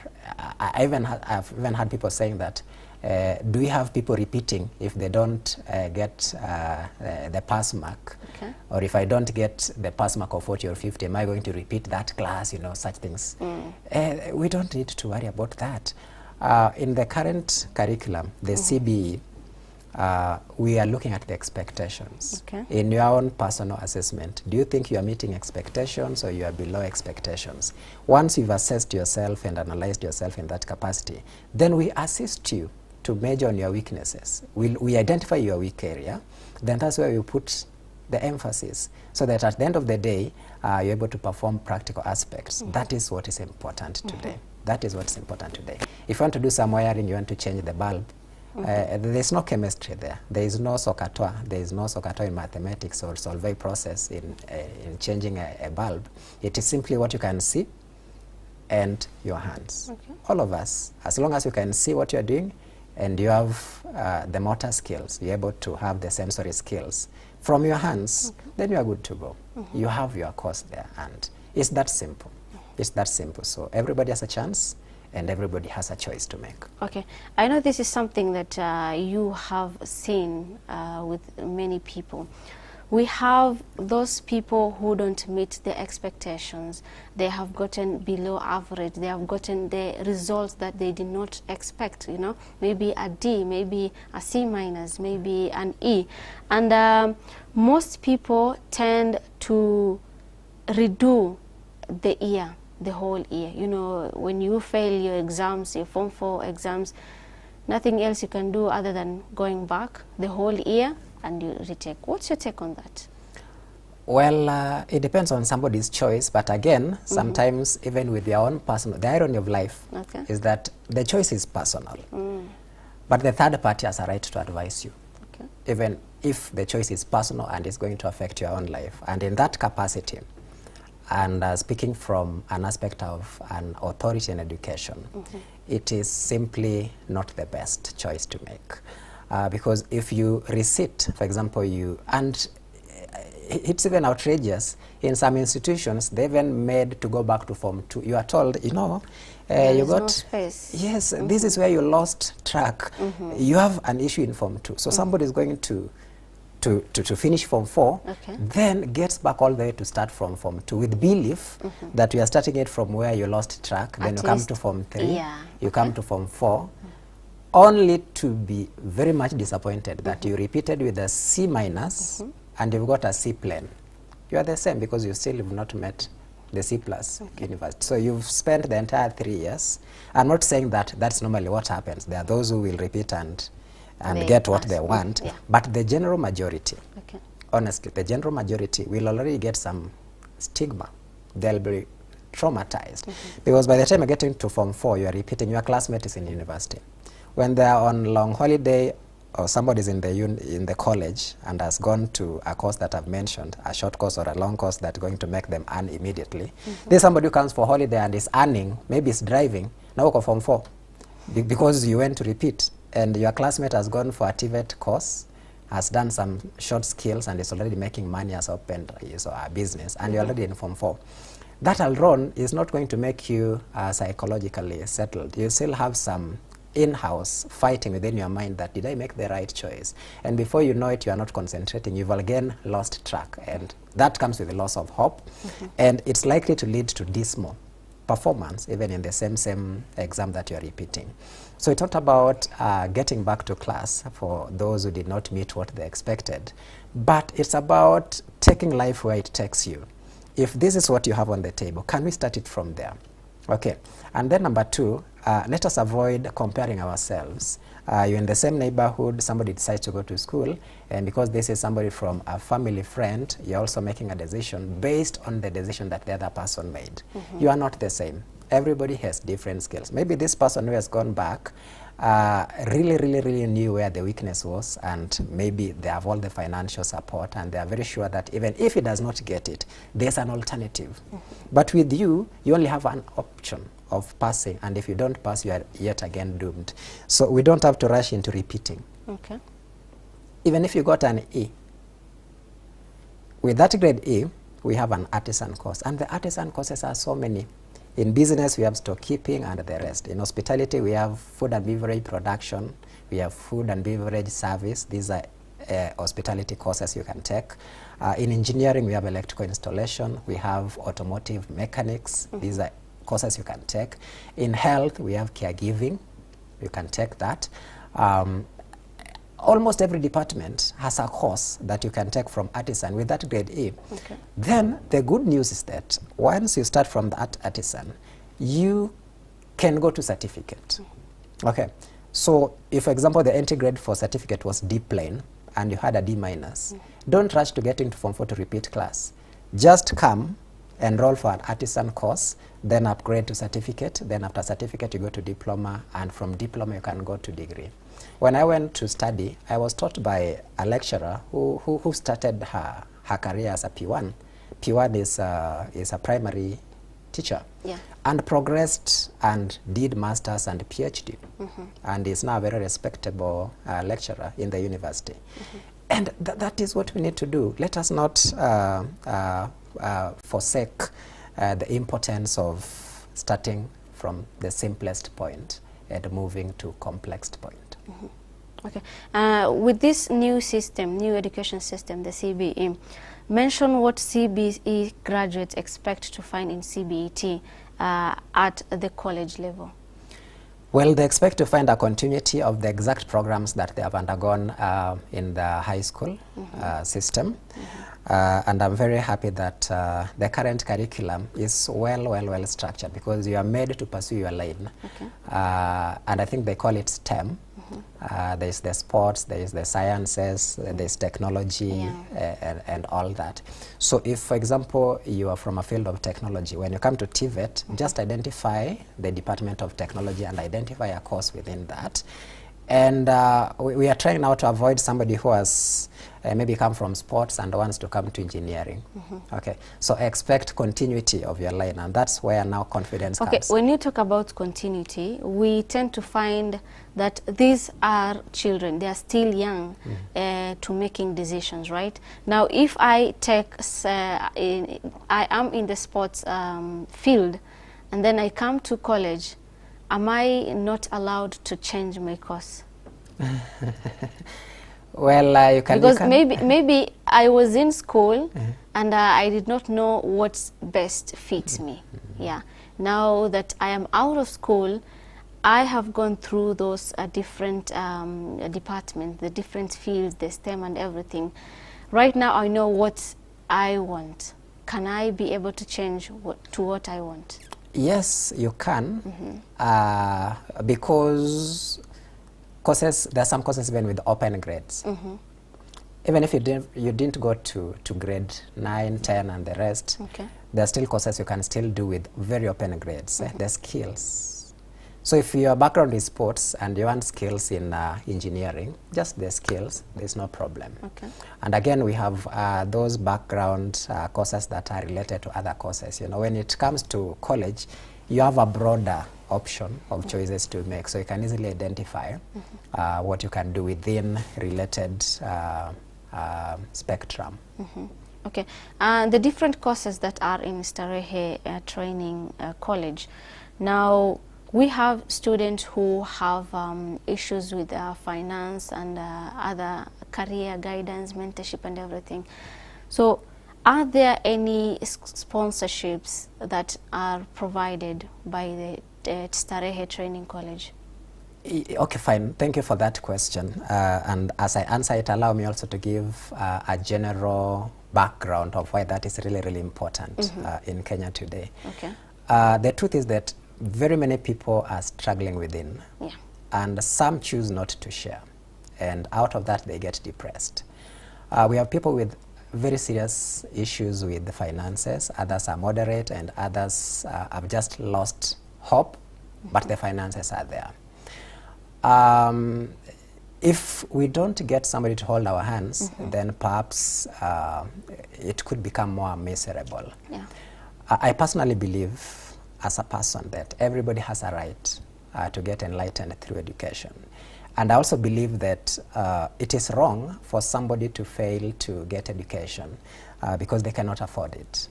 I've even had people saying that, do we have people repeating if they don't get the pass mark? Okay. Or if I don't get the pass mark of 40 or 50, am I going to repeat that class? You know, such things. We don't need to worry about that. In the current curriculum, the CBE, we are looking at the expectations. Okay. In your own personal assessment, do you think you are meeting expectations or you are below expectations? Once you've assessed yourself and analyzed yourself in that capacity, then we assist you to measure on your weaknesses. We identify your weak area, then that's where we put the emphasis so that at the end of the day, you're able to perform practical aspects. That is what is important today. That is what is important today. If you want to do some wiring, you want to change the bulb, there's no chemistry there. There is no SOHCAHTOA. There is no SOHCAHTOA in mathematics or Solvay process in changing a bulb. It is simply what you can see and your hands. Okay. All of us, as long as you can see what you're doing and you have the motor skills, you're able to have the sensory skills from your hands, then you are good to go. You have your course there, and it's that simple. It's that simple. So everybody has a chance, and everybody has a choice to make. Okay, I know this is something that you have seen with many people. We have those people who don't meet the expectations. They have gotten below average. They have gotten the results that they did not expect, you know, maybe a D, maybe a C minus, maybe an E. And most people tend to redo the year, the whole year. You know, when you fail your exams, your Form 4 exams, nothing else you can do other than going back the whole year and you retake. What's your take on that? Well, it depends on somebody's choice, but again, sometimes even with their own personal, the irony of life is that the choice is personal, but the third party has a right to advise you, even if the choice is personal and is going to affect your own life. And in that capacity, and speaking from an aspect of an authority in education, it is simply not the best choice to make. Because if you resit, for example, it's even outrageous. In some institutions, they even made to go back to Form 2. You are told, you know, you got, no space. Yes, this is where you lost track. You have an issue in Form 2. So somebody is going to finish Form 4, then gets back all the way to start from Form 2 with belief that you are starting it from where you lost track. Then you come to Form 3, you come to Form 4, only to be very much disappointed that you repeated with a C minus and you've got a C plain. You are the same because you still have not met the C plus university. So you've spent the entire 3 years. I'm not saying that that's normally what happens. There are those who will repeat and get what they want, but the general majority, honestly, the general majority will already get some stigma. They'll be traumatized because by the time you're getting to Form 4, you are repeating. Your classmate is in university. When they are on long holiday, or somebody's in the college and has gone to a course that I've mentioned, a short course or a long course that's going to make them earn immediately. There's somebody who comes for holiday and is earning, maybe is driving, now go Form 4 because you went to repeat, and your classmate has gone for a TVET course, has done some short skills and is already making money, has opened a business, and you're already in Form 4. That alone is not going to make you psychologically settled. You still have some in-house fighting within your mind that did I make the right choice, and before you know it, you are not concentrating. You've again lost track, and that comes with a loss of hope, and it's likely to lead to dismal performance even in the same exam that you are repeating. So it's not about getting back to class for those who did not meet what they expected, but it's about taking life where it takes you. If this is what you have on the table, can we start it from there? Okay, and then number 2, let us avoid comparing ourselves. You're in the same neighborhood, somebody decides to go to school, and because this is somebody from a family friend, you're also making a decision based on the decision that the other person made. You are not the same. Everybody has different skills. Maybe this person who has gone back really knew where the weakness was, and maybe they have all the financial support and they are very sure that even if he does not get it, there's an alternative. But with you, you only have an option of passing, and if you don't pass, you are yet again doomed. So we don't have to rush into repeating. Even if you got an E, with that grade E, we have an artisan course, and the artisan courses are so many. In business, we have storekeeping and the rest. In hospitality, we have food and beverage production. We have food and beverage service. These are hospitality courses you can take. In engineering, we have electrical installation. We have automotive mechanics. These are courses you can take. In health, we have caregiving. You can take that. Almost every department has a course that you can take from artisan with that grade E. Then the good news is that once you start from that artisan, you can go to certificate. Okay, so if, for example, the entry grade for certificate was D plain and you had a D minus, don't rush to get into Form 4 to repeat class. Just come, enroll for an artisan course, then upgrade to certificate, then after certificate you go to diploma, and from diploma you can go to degree. When I went to study, I was taught by a lecturer who started her career as a P1. P1 is a primary teacher. Yeah. And progressed and did masters and PhD. And is now a very respectable lecturer in the university. And that is what we need to do. Let us not forsake the importance of starting from the simplest point and moving to complex point. Okay. With this new system, new education system, the CBE, mention what CBE graduates expect to find in CBET at the college level. Well, they expect to find a continuity of the exact programs that they have undergone in the high school system. And I'm very happy that the current curriculum is well structured, because you are made to pursue your lane. And I think they call it STEM. There's the sports, there's the sciences, there's technology, and all that. So if, for example, you are from a field of technology, when you come to TVET, just identify the Department of Technology and identify a course within that. And we are trying now to avoid somebody who has maybe come from sports and wants to come to engineering. Okay, so expect continuity of your line, and that's where now confidence comes. Okay, when you talk about continuity, we tend to find that these are children, they are still young to making decisions, right? Now, if I take, I am in the sports field, and then I come to college, am I not allowed to change my course? Well, you can. Because maybe I was in school and I did not know what's best fits me. Yeah. Now that I am out of school, I have gone through those different departments, the different fields, the STEM and everything. Right now I know what I want. Can I be able to change to what I want? Yes, you can, because courses, there are some courses even with open grades. Even if you didn't go to grade 9, 10 and the rest, there are still courses you can still do with very open grades, the skills. So if your background is sports and you want skills in engineering, just the skills, there's no problem. And again, we have those background courses that are related to other courses. You know, when it comes to college, you have a broader option of choices to make, so you can easily identify what you can do within related spectrum. Okay, and the different courses that are in Starehe Training College. Now, we have students who have issues with finance and other career guidance, mentorship and everything. So are there any sponsorships that are provided by the Starehe Training College? Okay, fine. Thank you for that question. And as I answer it, allow me also to give a general background of why that is really important in Kenya today. The truth is that very many people are struggling within, and some choose not to share, and out of that they get depressed. We have people with very serious issues with the finances, others are moderate, and others have just lost hope, but the finances are there. If we don't get somebody to hold our hands, then perhaps it could become more miserable. I personally believe, as a person, that everybody has a right to get enlightened through education. And I also believe that it is wrong for somebody to fail to get education because they cannot afford it.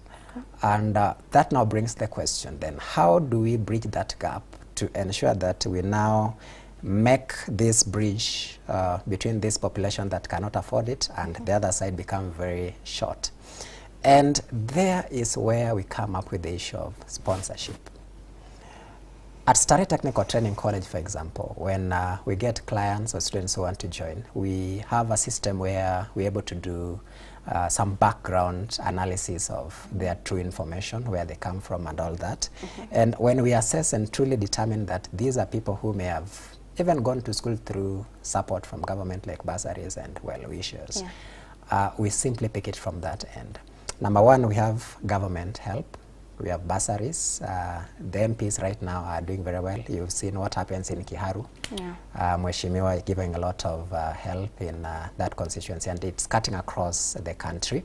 And that now brings the question then, how do we bridge that gap to ensure that we now make this bridge between this population that cannot afford it and the other side become very short? And there is where we come up with the issue of sponsorship. At Starehe Technical Training College, for example, when we get clients or students who want to join, we have a system where we're able to do some background analysis of their true information, where they come from and all that. And when we assess and truly determine that these are people who may have even gone to school through support from government like bursaries and well-wishers, we simply pick it from that end. Number one, we have government help We have bursaries. The MPs right now are doing very well. You've seen what happens in Kiharu. Yeah. Mheshimiwa is giving a lot of help in that constituency, and it's cutting across the country.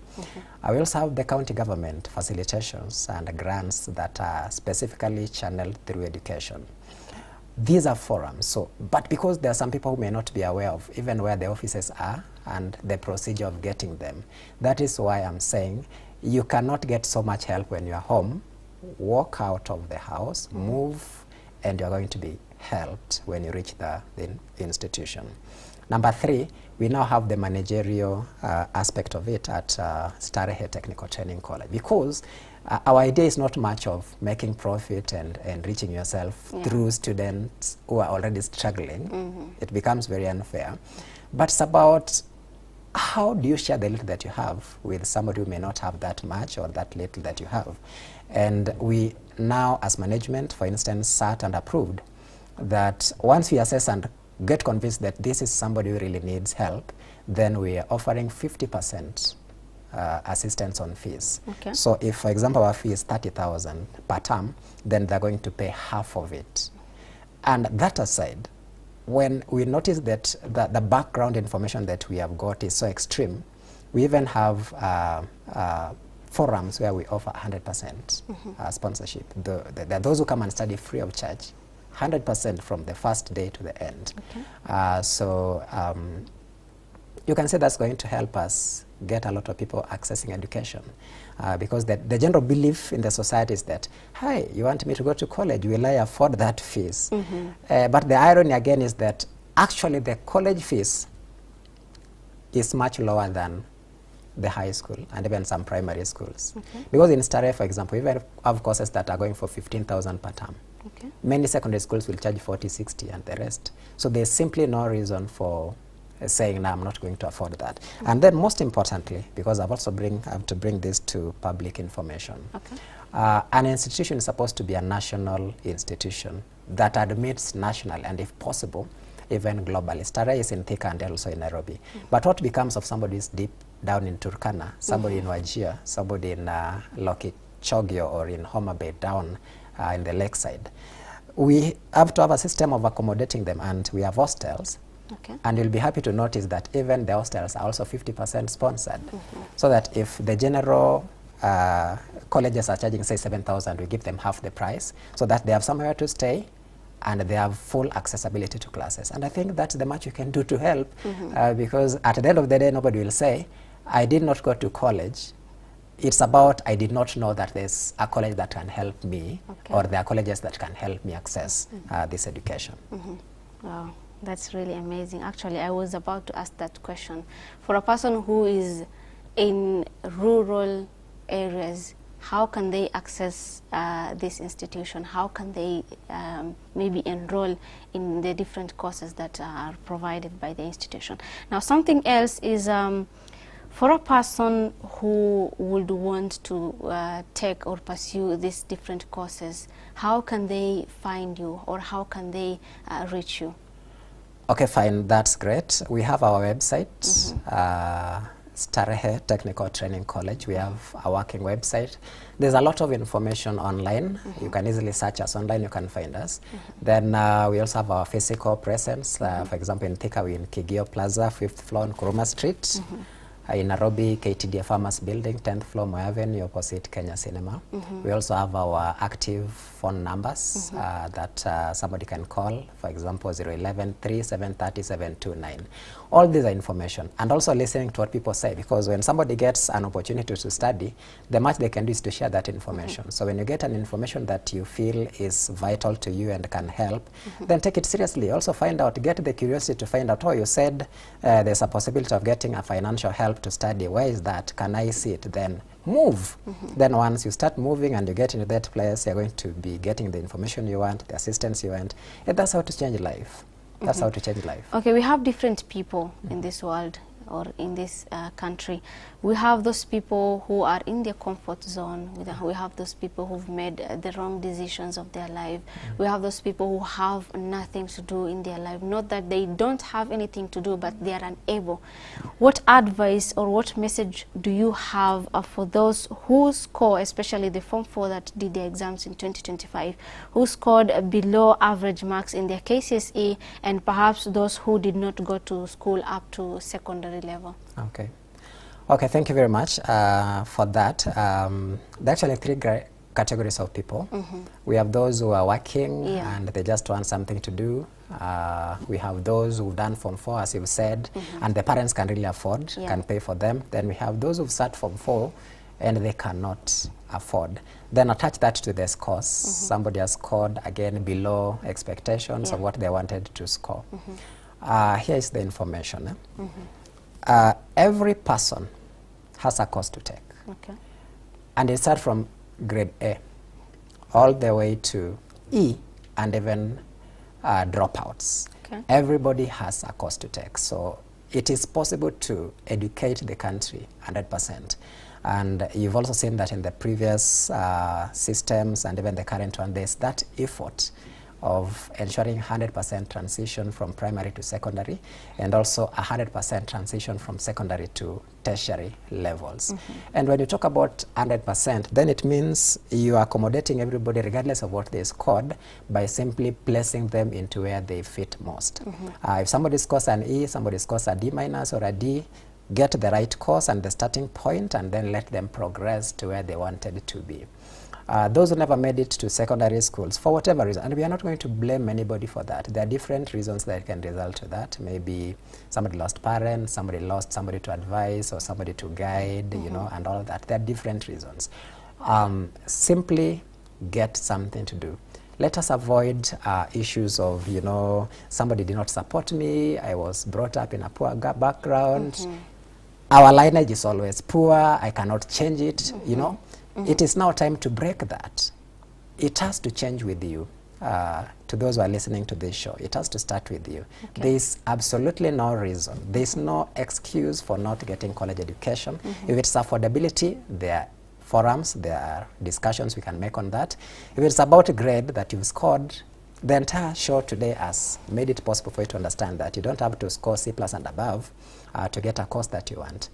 We also have the county government facilitations and grants that are specifically channeled through education. These are forums, but because there are some people who may not be aware of even where the offices are and the procedure of getting them, that is why I'm saying you cannot get so much help when you're home. Walk out of the house, move, and you're going to be helped when you reach the institution. Number 3, we now have the managerial aspect of it at Starehe Technical Training College, because our idea is not much of making profit and enriching yourself through students who are already struggling. It becomes very unfair. But it's about how do you share the little that you have with somebody who may not have that much or that little that you have. And we now, as management, for instance, sat and approved that once we assess and get convinced that this is somebody who really needs help, then we are offering 50% assistance on fees. Okay. So if, for example, our fee is 30,000 per term, then they're going to pay half of it. And that aside, when we notice that the background information that we have got is so extreme, we even have forums where we offer 100% sponsorship. There are those who come and study free of charge, 100% from the first day to the end. Okay. You can say that's going to help us get a lot of people accessing education, because the general belief in the society is that, hi, you want me to go to college, will I afford that fees? But the irony again is that actually the college fees is much lower than the high school and even some primary schools. Okay. Because in Starehe, for example, we have courses that are going for 15,000 per term. Okay. Many secondary schools will charge 40, 60 and the rest. So there's simply no reason for saying, no, I'm not going to afford that. And then most importantly, because I have to bring this to public information. Okay. An institution is supposed to be a national institution that admits national and, if possible, even globally. Starehe is in Thika and also in Nairobi. But what becomes of somebody who's deep down in Turkana, somebody in Wajir, somebody in Lokichogio or in Homa Bay down in the lakeside? We have to have a system of accommodating them, and we have hostels. Okay. And you'll be happy to notice that even the hostels are also 50% sponsored. So that if the general colleges are charging, say, 7,000, we give them half the price so that they have somewhere to stay and they have full accessibility to classes. And I think that's the much you can do to help, because at the end of the day, nobody will say, I did not go to college. It's about, I did not know that there's a college that can help me, or there are colleges that can help me access this education. Wow. That's really amazing. Actually, I was about to ask that question. For a person who is in rural areas, how can they access this institution? How can they maybe enroll in the different courses that are provided by the institution? Now, something else is for a person who would want to take or pursue these different courses, how can they find you, or how can they reach you? Okay, fine, that's great. We have our website, Starehe Technical Training College. We have a working website. There's a lot of information online. You can easily search us online, you can find us. Then we also have our physical presence. For example, in Thika, we're in Kigio Plaza, 5th floor on Kuruma Street. In Nairobi, KTDA Farmers Building, 10th floor, Moi Avenue, opposite Kenya Cinema. We also have our active phone numbers that somebody can call, for example, 011-3730-729. All these are information, and also listening to what people say, because when somebody gets an opportunity to study, the much they can do is to share that information. So when you get an information that you feel is vital to you and can help, then take it seriously. Also find out, get the curiosity to find out, oh, you said there's a possibility of getting a financial help to study. Where is that? Can I see it? Then move. Then once you start moving and you get into that place, you're going to be getting the information you want, the assistance you want. And that's how to change life. That's how to change life. Okay, we have different people in this world. or in this country. We have those people who are in their comfort zone. We have those people who've made the wrong decisions of their life. We have those people who have nothing to do in their life. Not that they don't have anything to do, but they are unable. What advice or what message do you have for those who score, especially the Form 4 that did their exams in 2025, who scored below average marks in their KCSE, and perhaps those who did not go to school up to secondary level? Okay. Okay, thank you very much for that. There are actually three categories of people. We have those who are working and they just want something to do. We have those who've done Form 4, as you've said, and the parents can really afford, can pay for them. Then we have those who've sat Form 4 and they cannot afford. Then attach that to their scores. Somebody has scored, again, below expectations of what they wanted to score. Here is the information. Every person has a course to take. And it starts from grade A all the way to E and even dropouts. Everybody has a course to take. So it is possible to educate the country 100%. And you've also seen that in the previous systems and even the current one, there's that effort of ensuring 100% transition from primary to secondary, and also 100% transition from secondary to tertiary levels. And when you talk about 100%, then it means you are accommodating everybody regardless of what they scored by simply placing them into where they fit most. If somebody scores an E, somebody scores a D minus or a D, get the right course and the starting point, and then let them progress to where they wanted to be. Those who never made it to secondary schools, for whatever reason, and we are not going to blame anybody for that. There are different reasons that can result to that. Maybe somebody lost parents, somebody lost somebody to advise or somebody to guide, you know, and all of that. There are different reasons. Simply get something to do. Let us avoid issues of, you know, somebody did not support me, I was brought up in a poor background, our lineage is always poor, I cannot change it, you know. It is now time to break that. It has to change with you. To those who are listening to this show, it has to start with you. There is absolutely no reason. There is no excuse for not getting college education. If it's affordability, there are forums, there are discussions we can make on that. If it's about a grade that you've scored, the entire show today has made it possible for you to understand that you don't have to score C+ and above to get a course that you want.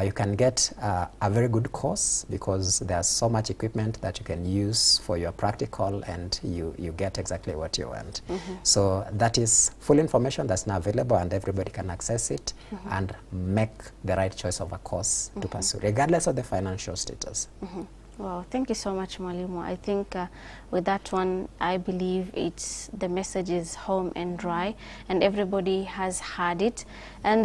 You can get a very good course because there's so much equipment that you can use for your practical, and you get exactly what you want. So that is full information that's now available, and everybody can access it and make the right choice of a course to pursue, regardless of the financial status. Wow, thank you so much, Mwalimu. I think with that one, I believe the message is home and dry, and everybody has heard it. And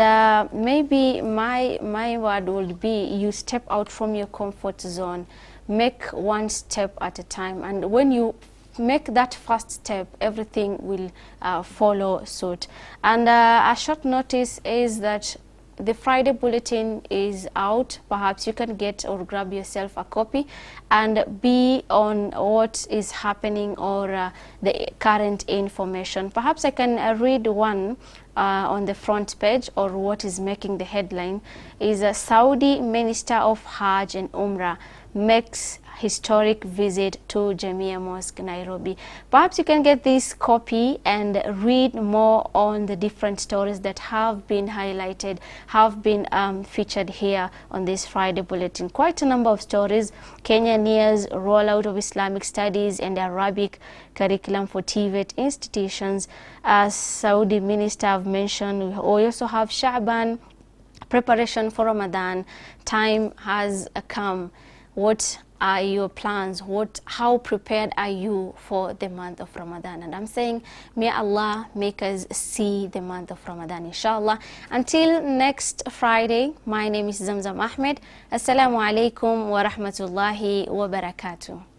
maybe my word would be, you step out from your comfort zone, make one step at a time, and when you make that first step, everything will follow suit. And a short notice is that the Friday bulletin is out. Perhaps you can get or grab yourself a copy and be on what is happening or the current information. Perhaps I can read one on the front page, or what is making the headline is a Saudi Minister of Hajj and Umrah makes historic visit to Jamia Mosque, Nairobi. Perhaps you can get this copy and read more on the different stories that have been highlighted, have been featured here on this Friday bulletin. Quite a number of stories. Kenya nears rollout of Islamic studies and Arabic curriculum for TVET institutions. As Saudi Minister have mentioned, we also have Sha'ban, preparation for Ramadan. Time has come. What are your plans? How prepared are you for the month of Ramadan? And I'm saying, may Allah make us see the month of Ramadan, inshallah. Until next Friday, my name is Zamzam Ahmed. Assalamu alaikum wa rahmatullahi wa barakatuh.